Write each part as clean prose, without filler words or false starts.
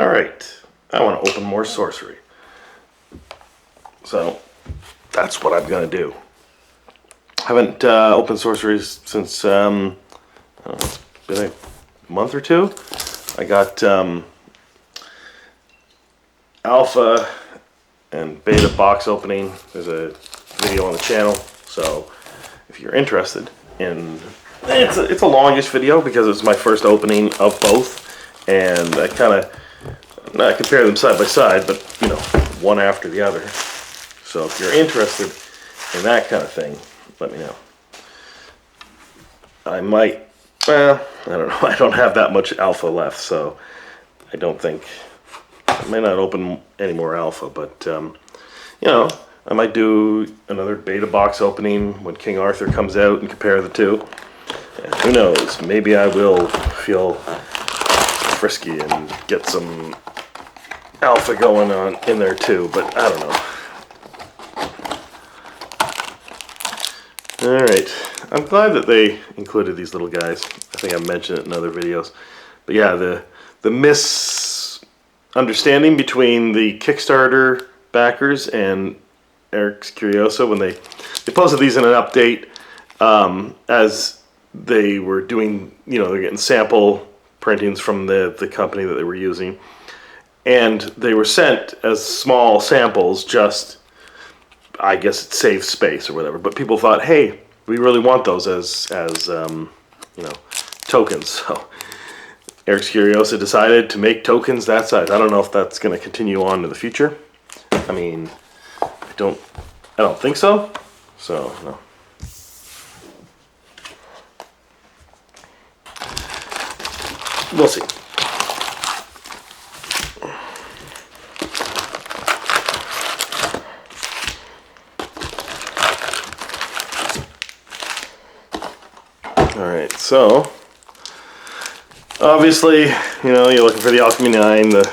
Alright, I want to open more Sorcery. So, that's what I'm going to do. I haven't opened Sorcery since, I don't know, it's been a month or two. I got alpha and beta box opening. There's a video on the channel, so if you're interested in... It's a longish video because it's my first opening of both, and I kind of not compare them side by side, but you know, one after the other. So if you're interested in that kind of thing, let me know. I might, well, I don't know. I don't have that much alpha left, so I don't think I may not open any more alpha. But you know, I might do another beta box opening when King Arthur comes out and compare the two. And who knows? Maybe I will feel frisky and get some alpha going on in there too, but I don't know. Alright, I'm glad that they included these little guys. I think I've mentioned it in other videos. But yeah, the misunderstanding between the Kickstarter backers and Eric's Curioso when they posted these in an update as they were doing, you know, they're getting sample printings from the company that they were using. And they were sent as small samples, just, I guess it saves space or whatever. But people thought, hey, we really want those as you know, tokens. So Eric's Curiosa decided to make tokens that size. I don't know if that's going to continue on in the future. I mean, I don't think so. So no. We'll see. Alright, so obviously, you know, you're looking for the Alchemy 9, the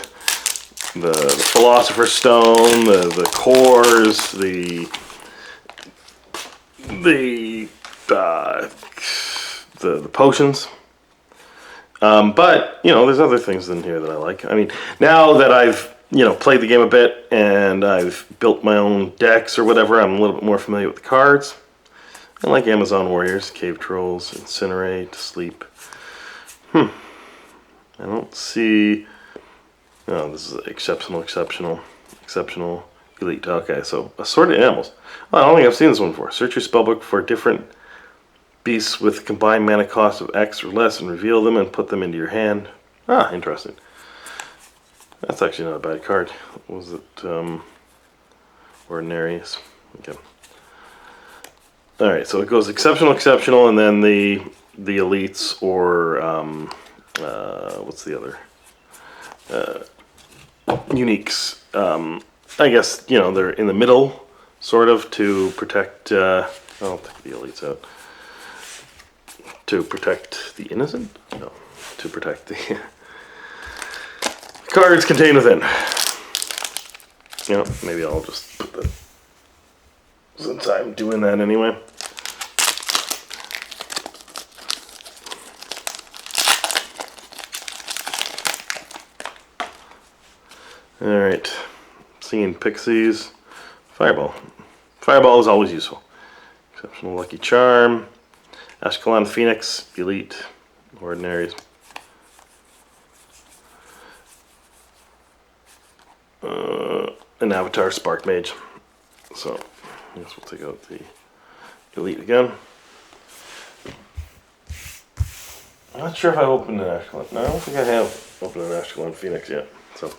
Philosopher's Stone, the cores, the potions. But, you know, there's other things in here that I like. I mean, now that I've, you know, played the game a bit and I've built my own decks or whatever, I'm a little bit more familiar with the cards. I like Amazon Warriors, Cave Trolls, Incinerate, Sleep. I don't see... Oh, this is exceptional, elite. Okay, so assorted animals. Oh, I don't think I've seen this one before. Search your spellbook for different beasts with combined mana cost of X or less and reveal them and put them into your hand. Ah, interesting. That's actually not a bad card. Was it Ordinaries? Okay. Alright, so it goes exceptional, and then the elites or what's the other? Uniques. I guess, you know, they're in the middle, sort of, to protect, I'll take the elites out. To protect the innocent? No, to protect the cards contained within. You know, maybe I'll just put the... Since I'm doing that anyway. Alright. Seeing Pixies. Fireball. Fireball is always useful. Exceptional Lucky Charm. Ashkelon Phoenix. Elite. Ordinaries. An Avatar Spark Mage. So, I guess we'll take out the Elite again. I'm not sure if I've opened an Ashkelon. No, I don't think I have opened an Ashkelon Phoenix yet. So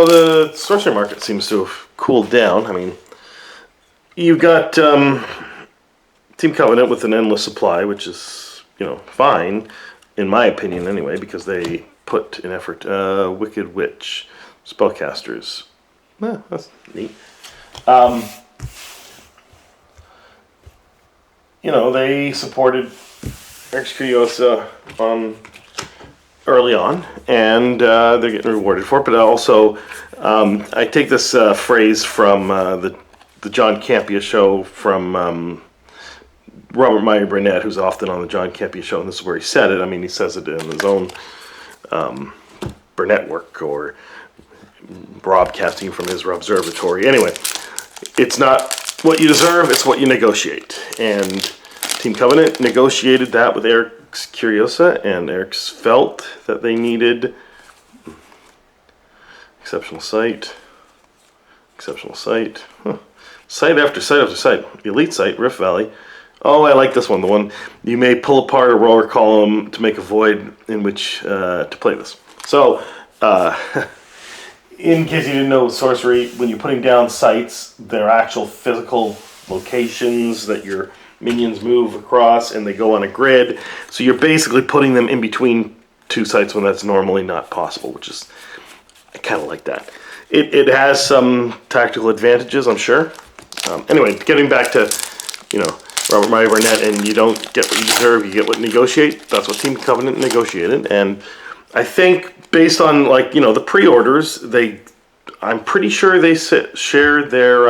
the sorcery market seems to have cooled down. I mean, you've got Team Covenant with an endless supply, which is, you know, fine, in my opinion anyway, because they put in effort. Wicked Witch, Spellcasters. That's neat. You know, they supported Eric's Curiosa early on, and they're getting rewarded for it. But also, I take this phrase from the John Campea show from Robert Meyer Burnett, who's often on the John Campea show, and this is where he said it. I mean, he says it in his own Burnett work, or broadcasting from his observatory. Anyway, it's not what you deserve, it's what you negotiate. And Team Covenant negotiated that with Eric's Curiosa, and Eric's felt that they needed exceptional site, huh. Site after site after site. Elite site, Rift Valley. Oh, I like this one. The one you may pull apart a roller column to make a void in which to play this. So, in case you didn't know, Sorcery, when you're putting down sites, they're actual physical locations that your minions move across, and they go on a grid. So you're basically putting them in between two sites when that's normally not possible, which is, I kind of like that. It has some tactical advantages, I'm sure. Anyway, getting back to, Robert Meyer Burnett, and you don't get what you deserve, you get what you negotiate. That's what Team Covenant negotiated, and I think based on the pre-orders, I'm pretty sure they share their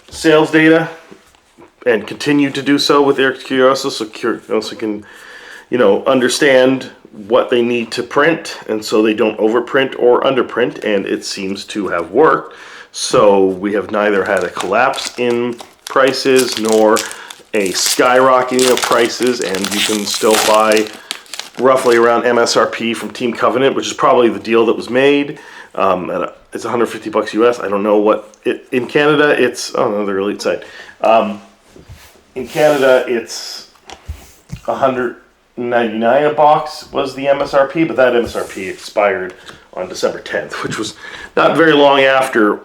sales data and continue to do so with Eric Curioso, so Curioso can understand what they need to print, and so they don't overprint or underprint, and it seems to have worked. So we have neither had a collapse in prices nor a skyrocketing of prices, and you can still buy roughly around MSRP from Team Covenant, which is probably the deal that was made. It's $150 US. I don't know what in Canada. It's another elite site. In Canada, it's $199 a box was the MSRP, but that MSRP expired on December 10th, which was not very long after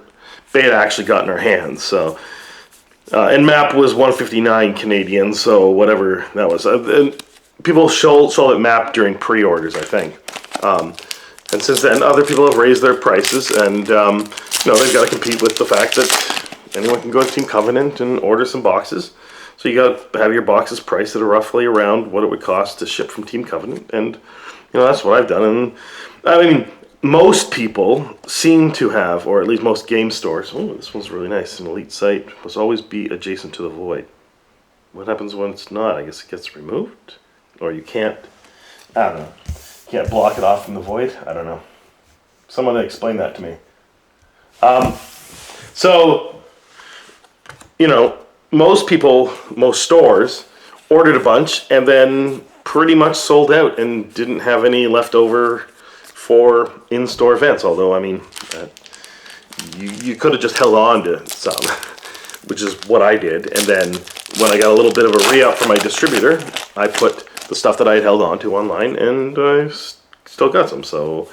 they had actually gotten our hands. So, and MAP was $159 Canadian, so whatever that was. People sold at MAP during pre-orders, I think. And since then, other people have raised their prices, and they've got to compete with the fact that anyone can go to Team Covenant and order some boxes. So you got to have your boxes priced at roughly around what it would cost to ship from Team Covenant, and that's what I've done. And I mean, most people seem to have, or at least most game stores. Oh, this one's really nice. An elite site must always be adjacent to the void. What happens when it's not? I guess it gets removed, or you can't. I don't know. Can't block it off from the void. I don't know. Someone explain that to me. So, most people, most stores ordered a bunch and then pretty much sold out and didn't have any left over for in-store events. Although, I mean, you could have just held on to some, which is what I did. And then when I got a little bit of a re-up from my distributor, I put the stuff that I had held on to online, and I still got some. So,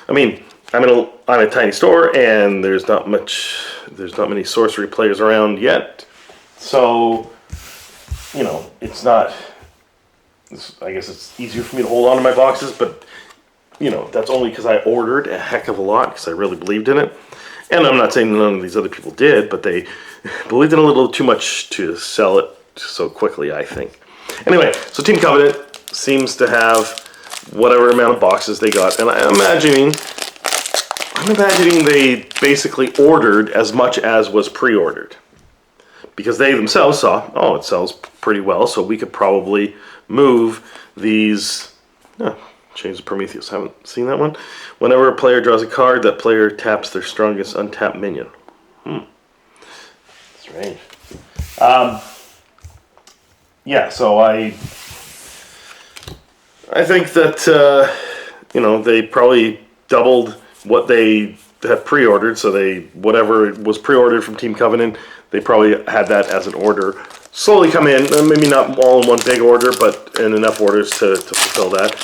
I mean, I'm a tiny store, and there's not many Sorcery players around yet. So, it's not. I guess it's easier for me to hold on to my boxes, but that's only because I ordered a heck of a lot because I really believed in it. And I'm not saying none of these other people did, but they believed in a little too much to sell it so quickly, I think. Anyway, so Team Covenant seems to have whatever amount of boxes they got, and I'm imagining they basically ordered as much as was pre-ordered, because they themselves saw, it sells pretty well, so we could probably move these. Change of Prometheus. Haven't seen that one. Whenever a player draws a card, that player taps their strongest untapped minion. Strange. Yeah, so I think that they probably doubled what they have pre-ordered. So whatever was pre-ordered from Team Covenant, they probably had that as an order slowly come in. Maybe not all in one big order, but in enough orders to fulfill that.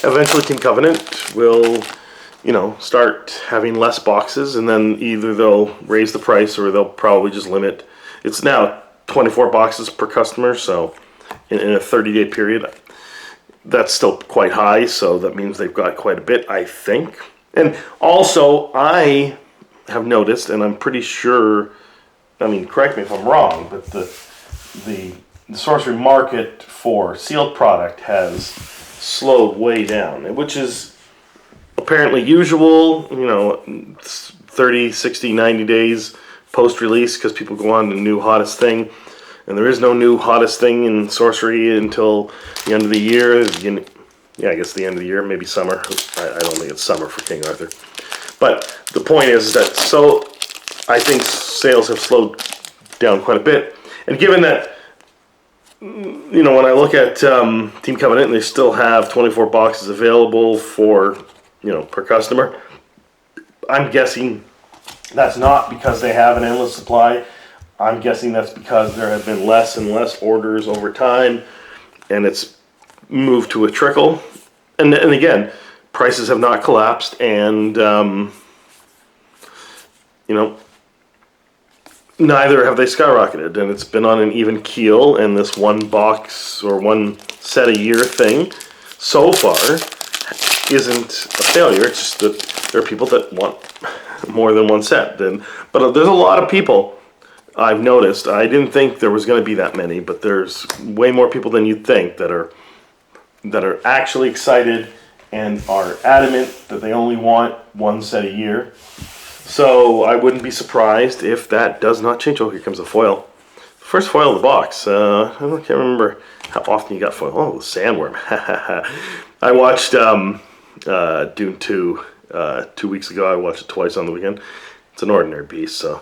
Eventually, Team Covenant will, start having less boxes, and then either they'll raise the price or they'll probably just limit. It's now 24 boxes per customer, so in a 30-day period, that's still quite high, so that means they've got quite a bit, I think. And also, I have noticed, and I'm pretty sure, correct me if I'm wrong, but the Sorcery market for sealed product has slowed way down, which is apparently usual, 30, 60, 90 days post-release because people go on to new hottest thing, and there is no new hottest thing in Sorcery until the end of the year. Yeah, I guess the end of the year, maybe summer. I don't think it's summer for King Arthur. But the point is that I think sales have slowed down quite a bit. And given that, when I look at Team Covenant, and they still have 24 boxes available for, per customer, I'm guessing that's not because they have an endless supply. I'm guessing that's because there have been less and less orders over time, and it's moved to a trickle. And again, prices have not collapsed, and neither have they skyrocketed, and it's been on an even keel. And this one box or one set a year thing so far isn't a failure. It's just that there are people that want more than one set. But there's a lot of people I've noticed. I didn't think there was going to be that many, but there's way more people than you'd think that are actually excited and are adamant that they only want one set a year. So I wouldn't be surprised if that does not change. Oh, here comes the foil. First foil of the box. I can't remember how often you got foil. Oh, the sandworm. I watched Dune 2 2 weeks ago. I watched it twice on the weekend. It's an ordinary beast, so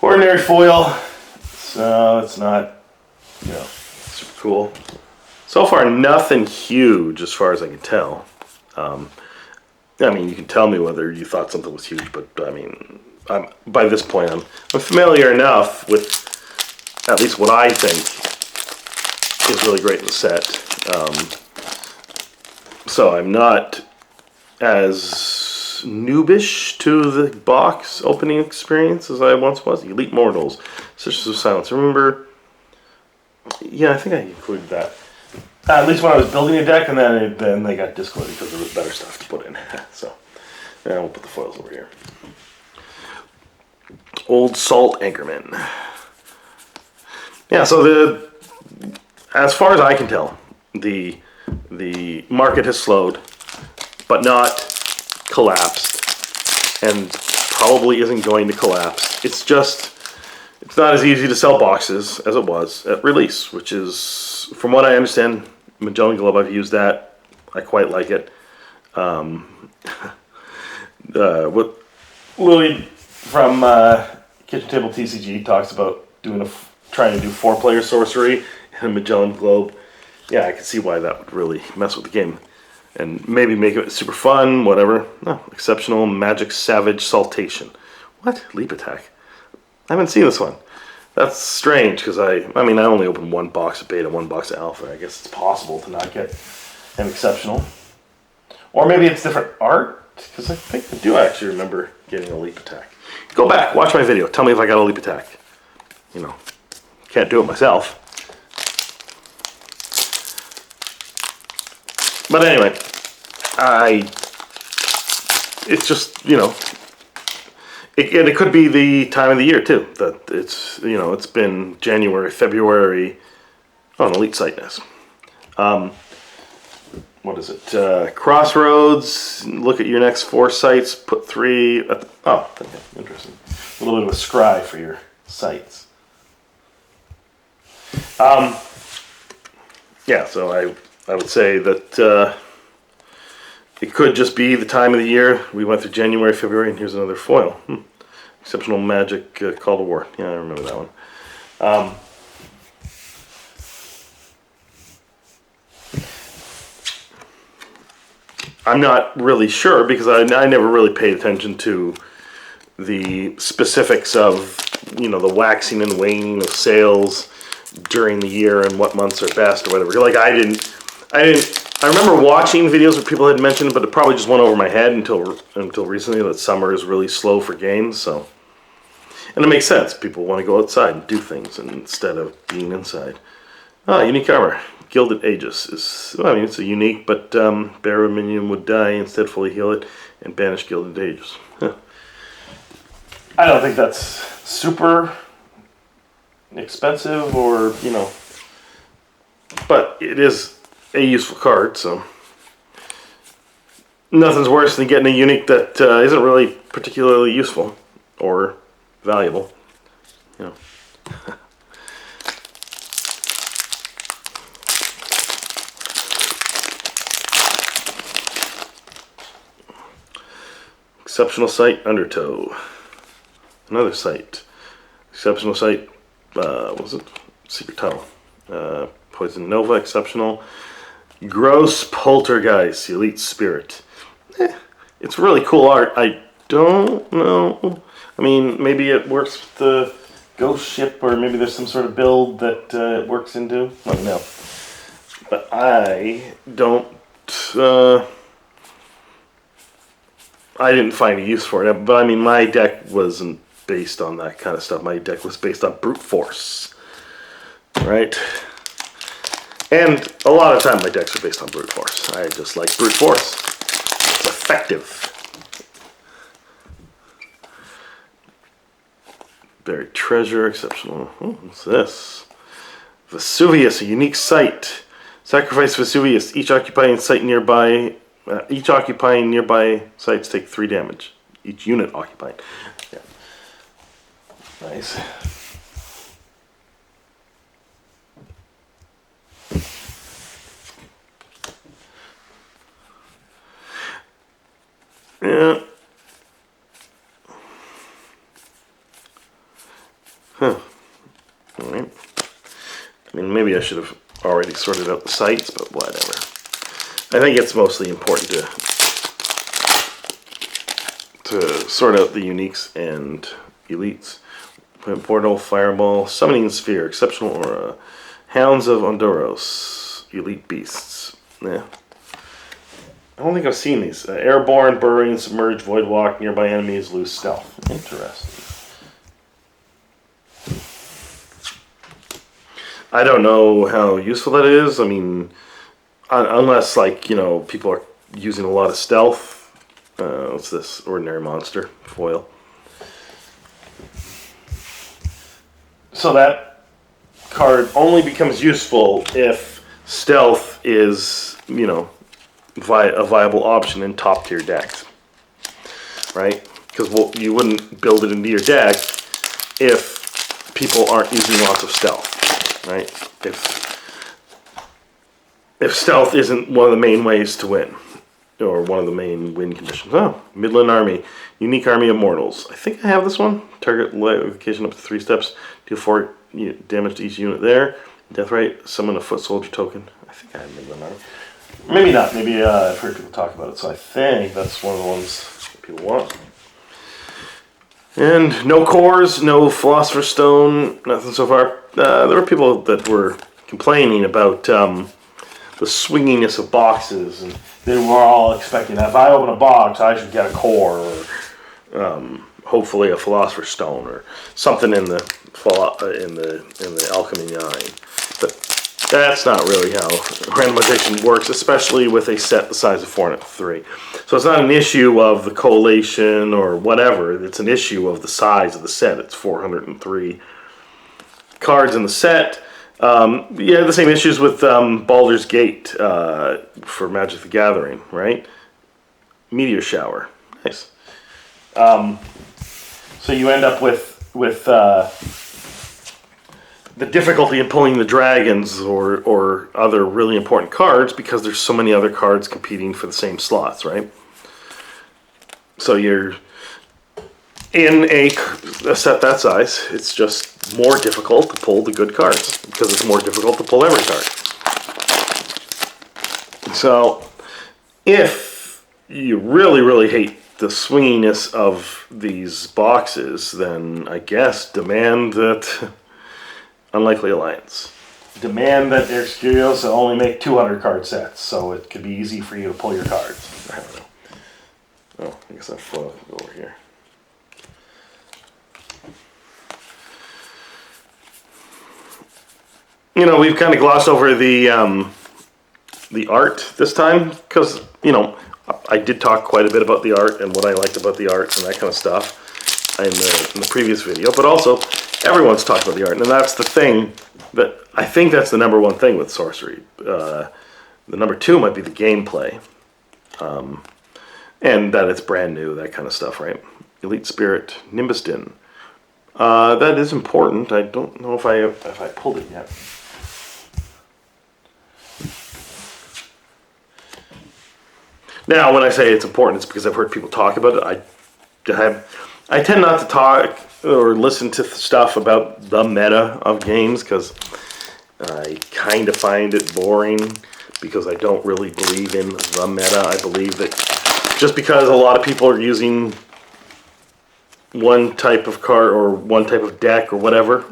ordinary foil. So it's not, super cool. So far, nothing huge as far as I can tell. You can tell me whether you thought something was huge, but by this point, I'm familiar enough with at least what I think is really great in the set. So I'm not as noobish to the box opening experience as I once was. Elite Mortals, Sisters of Silence. Remember? Yeah, I think I included that. At least when I was building a deck, and then they got discarded because there was better stuff to put in. So, we'll put the foils over here. Old Salt Anchorman. Yeah, so as far as I can tell, the market has slowed, but not collapsed, and probably isn't going to collapse. It's not as easy to sell boxes as it was at release, which is, from what I understand, Magellan Globe, I've used that. I quite like it. What Louis from Kitchen Table TCG talks about trying to do 4-player Sorcery in Magellan Globe. Yeah, I can see why that would really mess with the game. And maybe make it super fun, whatever. No, exceptional Magic Savage Saltation. What? Leap Attack. I haven't seen this one. That's strange, because I only opened one box of beta, one box of alpha. I guess it's possible to not get an exceptional. Or maybe it's different art, because I think I do actually remember getting a leap attack. Go back, watch my video, tell me if I got a leap attack. Can't do it myself. But anyway, it's just, it could be the time of the year too. That it's been January, February on Elite Sightness. What is it? Crossroads. Look at your next 4 sites. Put 3 at the, okay, interesting. A little bit of a scry for your sites. Yeah. So I would say that it could just be the time of the year. We went through January, February, and here's another foil. Exceptional Magic Call to War. Yeah, I remember that one. I'm not really sure because I never really paid attention to the specifics of the waxing and waning of sales during the year and what months are best or whatever. Like I remember watching videos where people had mentioned it, but it probably just went over my head until recently that summer is really slow for games. So, and it makes sense. People want to go outside and do things instead of being inside. Unique armor. Gilded Aegis is, it's a unique, but bearer minion would die, instead fully heal it, and banish Gilded Aegis. Huh. I don't think that's super expensive or, but it is a useful card, so nothing's worse than getting a unique that isn't really particularly useful or valuable. You know. Exceptional Sight, Undertow. Another sight. Exceptional Sight, what was it? Secret Tunnel. Poison Nova, exceptional. Gross Poltergeist, Elite Spirit. It's really cool art. I don't know. I mean, maybe it works with the ghost ship, or maybe there's some sort of build that it works into. I don't know. But I don't... I didn't find a use for it. But I mean, my deck wasn't based on that kind of stuff. My deck was based on brute force. Right? And a lot of time my decks are based on brute force. I just like brute force. It's effective. Buried Treasure, exceptional. Oh, what's this? Vesuvius, a unique site. Sacrifice Vesuvius. Each occupying nearby sites take 3 damage. Each unit occupying. Yeah. Nice. Yeah. Huh. Alright. I mean, maybe I should have already sorted out the sites, but whatever. I think it's mostly important to sort out the uniques and elites. Portal, Fireball, Summoning Sphere, Exceptional Aura, Hounds of Honduros, Elite Beasts. Yeah. I don't think I've seen these. Airborne, Burrowing, Submerge, Voidwalk, Nearby Enemies, Lose Stealth. Interesting. I don't know how useful that is. I mean, unless, like, you know, people are using a lot of stealth. What's this? Ordinary Monster. Foil. So that card only becomes useful if stealth is, you know, a viable option in top tier decks, right? Because you wouldn't build it into your deck if people aren't using lots of stealth, right? If stealth isn't one of the main ways to win, or one of the main win conditions. Oh, Midland Army, Unique Army of Mortals. I think I have this one. Target location up to 3 steps. Deal 4 damage to each unit there. Death rate. Summon a foot soldier token. I think I have Midland Army. Maybe not. Maybe I've heard people talk about it, so I think that's one of the ones people want. And no cores, no Philosopher's Stone, nothing so far. There were people that were complaining about the swinginess of boxes, and they were all expecting that if I open a box, I should get a core, or hopefully a Philosopher's Stone, or something in the Alchemy 9. But that's not really how randomization works, especially with a set the size of 403. So it's not an issue of the collation or whatever. It's an issue of the size of the set. It's 403 cards in the set. Yeah, the same issues with Baldur's Gate for Magic the Gathering, right? Meteor Shower. Nice. So you end up with the difficulty in pulling the dragons or other really important cards because there's so many other cards competing for the same slots, right? So you're in a set that size, it's just more difficult to pull the good cards because it's more difficult to pull every card. So if you really, really hate the swinginess of these boxes, then I guess demand that Unlikely Alliance. Demand that Eric's Curios only make 200 card sets, so it could be easy for you to pull your cards. I don't know. Oh, I guess that foil can go over here. You know, we've kind of glossed over the art this time because, you know, I did talk quite a bit about the art and what I liked about the art and that kind of stuff in the previous video, but also everyone's talked about the art, and that's the thing that I think that's the number one thing with Sorcery. The number 2 might be the gameplay, and that it's brand new, that kind of stuff, right? Elite Spirit, Nimbus Din, That is important. I don't know if I pulled it yet. Now, when I say it's important, it's because I've heard people talk about it. I tend not to talk or listen to stuff about the meta of games because I kind of find it boring because I don't really believe in the meta. I believe that just because a lot of people are using one type of card or one type of deck or whatever,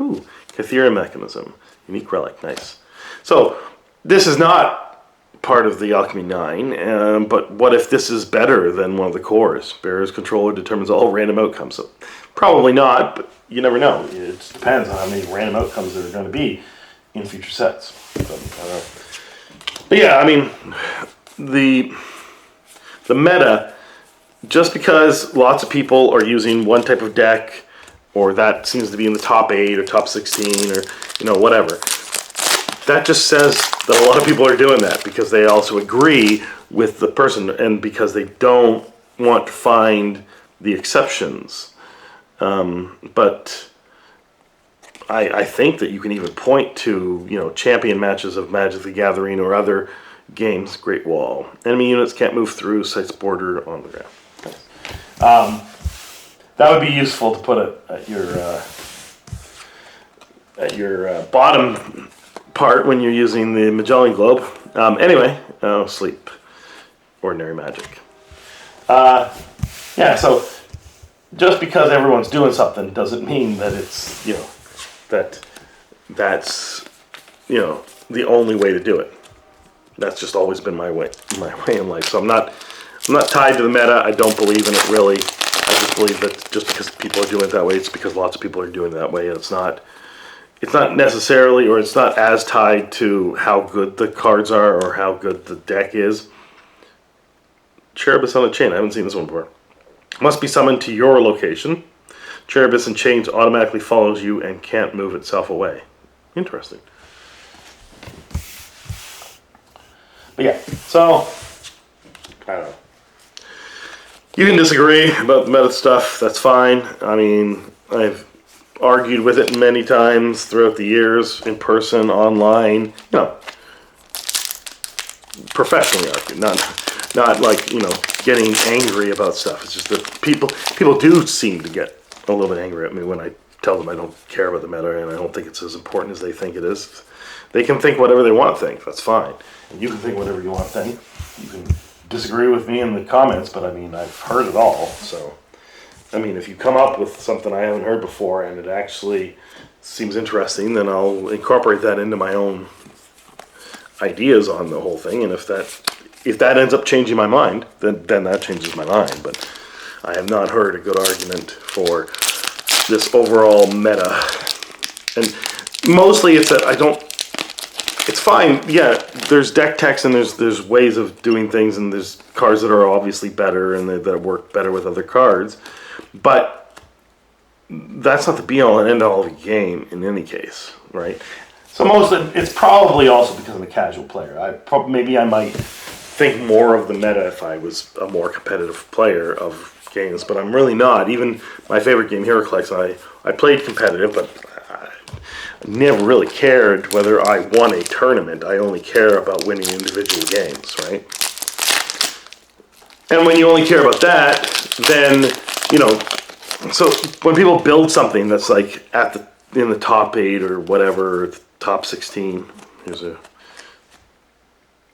Cathera mechanism, unique relic, nice. So this is not part of the Alchemy 9, but what if this is better than one of the cores? Bearer's controller determines all random outcomes. So probably not, but you never know. It just depends on how many random outcomes there are going to be in future sets. But yeah, I mean, the meta, just because lots of people are using one type of deck, or that seems to be in the top 8 or top 16 or whatever, that just says that a lot of people are doing that because they also agree with the person and because they don't want to find the exceptions. But I think that you can even point to, champion matches of Magic the Gathering or other games. Great Wall. Enemy units can't move through, sites border on the ground. That would be useful to put at your bottom part when you're using the Magellan Globe. Anyway, sleep. Ordinary Magic. Yeah, so just because everyone's doing something doesn't mean that it's, that's the only way to do it. That's just always been my way in life. So I'm not tied to the meta. I don't believe in it really. I just believe that just because people are doing it that way, it's because lots of people are doing it that way. It's not necessarily, or it's not as tied to how good the cards are or how good the deck is. Cherubus on a chain. I haven't seen this one before. Must be summoned to your location. Cherubus in chains automatically follows you and can't move itself away. Interesting. But yeah, so I don't know. You can disagree about the meta stuff. That's fine. I mean, I've argued with it many times throughout the years, in person, online. Professionally argued, not like getting angry about stuff. It's just that people do seem to get a little bit angry at me when I tell them I don't care about the meta and I don't think it's as important as they think it is. They can think whatever they want to think. That's fine. And you can think whatever you want to think. You can disagree with me in the comments, but I mean, I've heard it all. So, I mean, if you come up with something I haven't heard before and it actually seems interesting, then I'll incorporate that into my own ideas on the whole thing. And if that ends up changing my mind, then that changes my mind. But I have not heard a good argument for this overall meta. And mostly it's that it's fine. Yeah, there's deck techs and there's ways of doing things and there's cards that are obviously better and that work better with other cards. But that's not the be-all and end-all of the game in any case, right? So it's probably also because I'm a casual player. Maybe I might think more of the meta if I was a more competitive player of games, but I'm really not. Even my favorite game, HeroClix, I played competitive, but I never really cared whether I won a tournament. I only care about winning individual games, right? And when you only care about that, then, so when people build something that's like in the top 8 or whatever, top 16, here's a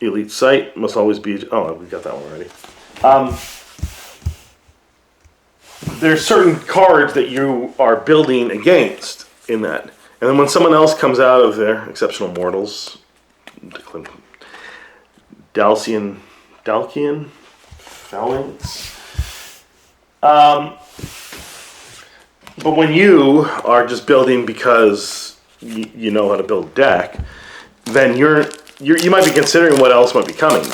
elite site, must always be, oh, we got that one already. There's certain cards that you are building against in that. And then when someone else comes out of their Exceptional Mortals, Dalkian Phalanx. But when you are just building because you know how to build a deck, then you might be considering what else might be coming,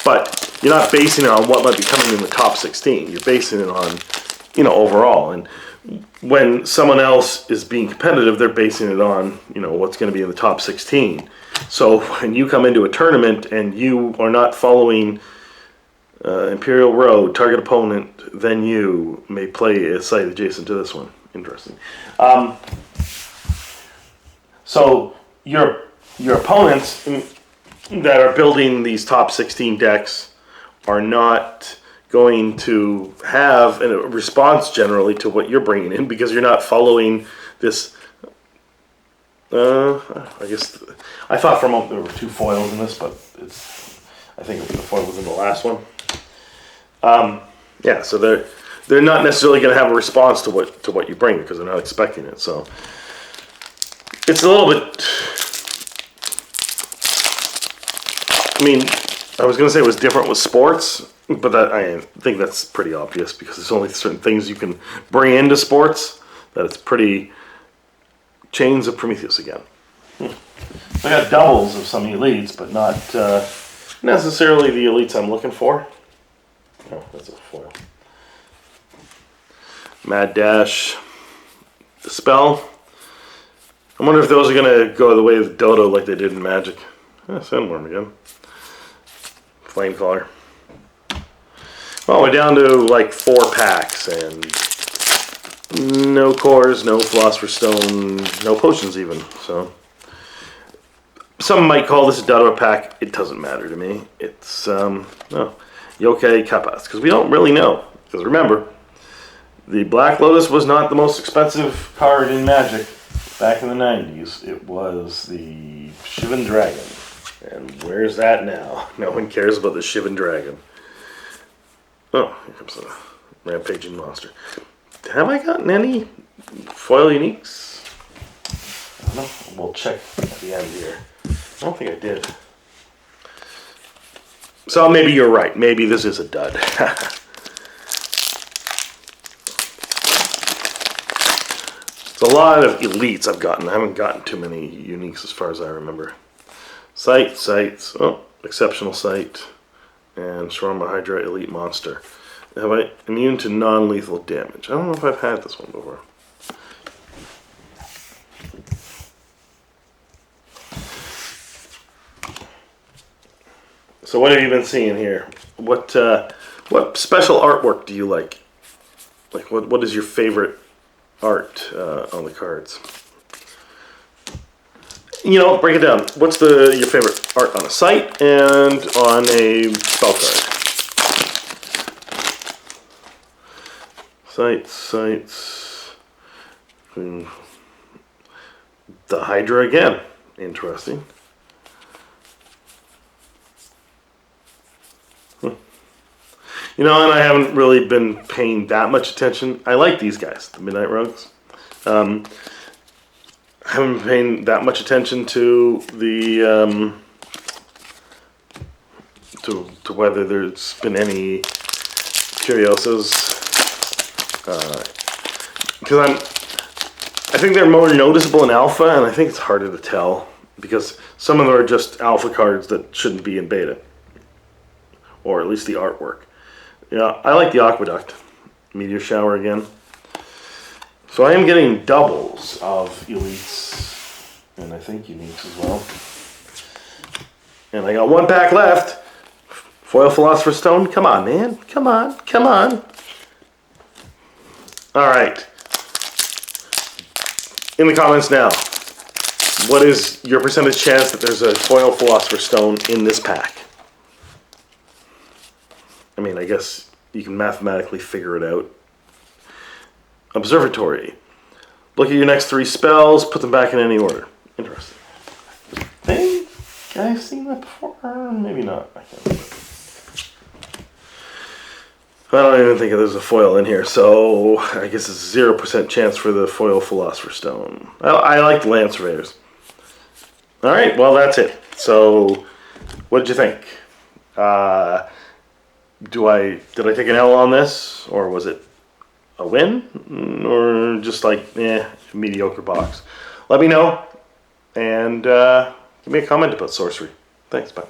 but you're not basing it on what might be coming in the top 16. You're basing it on, overall. And when someone else is being competitive, they're basing it on, what's going to be in the top 16. So when you come into a tournament and you are not following Imperial Road, target opponent, then you may play a site adjacent to this one. Interesting. So your opponents that are building these top 16 decks are not going to have a response generally to what you're bringing in because you're not following this. I guess I thought for a moment there were 2 foils in this, but I think the foil was in the last one. Yeah, so they're not necessarily going to have a response to what you bring because they're not expecting it. So it's a little bit. I mean, I was going to say it was different with sports, but I think that's pretty obvious because there's only certain things you can bring into sports that it's pretty Chains of Prometheus again. I got doubles of some elites, but not necessarily the elites I'm looking for. Oh, that's a foil. Mad Dash, Dispel. I wonder if those are going to go the way of Dodo like they did in Magic. Sandworm again. Flamecaller. Well, we're down to like 4 packs, and no cores, no Philosopher's Stone, no potions even. So some might call this a Dodo pack. It doesn't matter to me. It's Yokai Kappas, because we don't really know. Because remember, the Black Lotus was not the most expensive card in Magic back in the 90s. It was the Shivan Dragon. And where's that now? No one cares about the Shivan Dragon. Oh, here comes a rampaging monster. Have I gotten any foil uniques? I don't know. We'll check at the end here. I don't think I did. So maybe you're right. Maybe this is a dud. It's a lot of elites I've gotten. I haven't gotten too many uniques as far as I remember. Sights. Oh, exceptional sight. And Shawarma Hydra Elite Monster. Have I immune to non-lethal damage? I don't know if I've had this one before. So what have you been seeing here? What special artwork do you like? Like what is your favorite art on the cards? You know, break it down. What's your favorite art on a site and on a spell card? Sights. The Hydra again. Interesting. You know, and I haven't really been paying that much attention. I like these guys, the Midnight Rogues. I haven't been paying that much attention to the to whether there's been any Curiosos. Because I think they're more noticeable in alpha, and I think it's harder to tell because some of them are just alpha cards that shouldn't be in beta, or at least the artwork. Yeah, I like the Aqueduct, Meteor Shower again. So I am getting doubles of elites, and I think uniques as well. And I got 1 pack left. Foil Philosopher's Stone. Come on, man. Come on. All right. In the comments now, what is your percentage chance that there's a foil Philosopher's Stone in this pack? I mean, I guess you can mathematically figure it out. Observatory. Look at your next 3 spells, put them back in any order. Interesting. I think I've seen that before. Maybe not. I can't remember. I don't even think there's a foil in here, so I guess it's 0% chance for the foil Philosopher's Stone. I like the Land Surveyors. Alright, well that's it. So, what did you think? Did I take an L on this, or was it a win, or just like mediocre box? Let me know, and give me a comment about Sorcery. Thanks, bye.